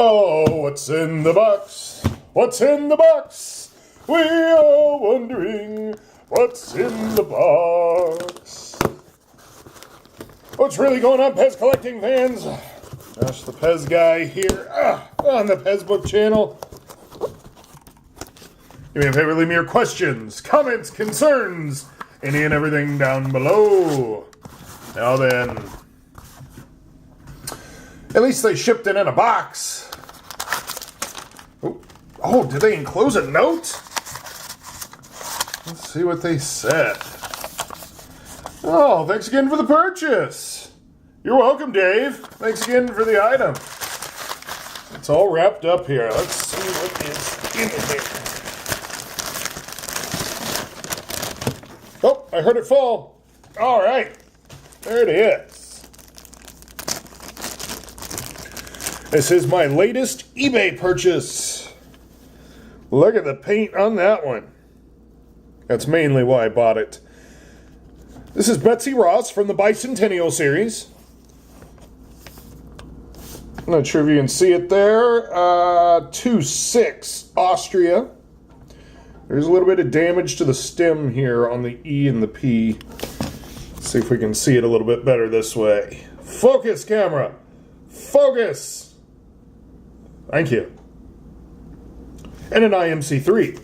Oh, what's in the box? What's in the box? We are wondering what's in the box. What's really going on, PEZ collecting fans? Josh the PEZ guy here on the PEZ Book channel. Do me a favor, leave me your questions, comments, concerns, any and everything down below. Now then, at least they shipped it in a box. Oh, did they enclose a note? Let's see what they said. Oh, thanks again for the purchase. You're welcome, Dave. Thanks again for the item. It's all wrapped up here. Let's see what is in here. Oh, I heard it fall. All right. There it is. This is my latest eBay purchase. Look at the paint on that one. That's mainly why I bought it. This is Betsy Ross from the Bicentennial series. I'm not sure if you can see it there. 2-6 Austria. There's a little bit of damage to the stem here on the E and the P. Let's see if we can see it a little bit better this way. Focus, camera. Focus. Thank you. And an IMC3.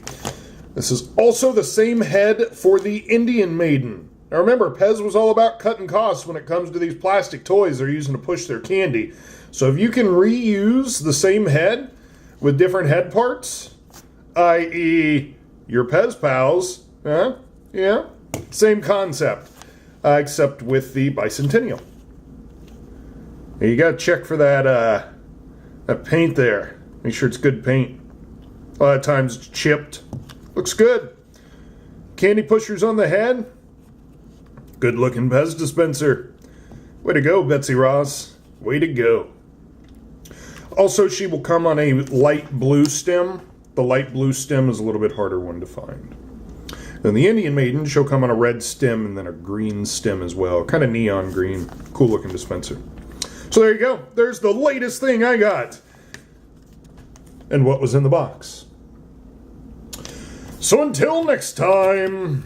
This is also the same head for the Indian Maiden. Now remember, PEZ was all about cutting costs when it comes to these plastic toys they're using to push their candy. So if you can reuse the same head with different head parts, i.e. your PEZ pals, yeah, same concept, except with the Bicentennial. You gotta check for that paint there. Make sure it's good paint. A lot of times it's chipped. Looks good. Candy pushers on the head. Good looking PEZ dispenser. Way to go, Betsy Ross. Way to go. Also, she will come on a light blue stem. The light blue stem is a little bit harder one to find. Then the Indian Maiden, she'll come on a red stem and then a green stem as well. Kind of neon green. Cool looking dispenser. So there you go. There's the latest thing I got. And what was in the box. So until next time.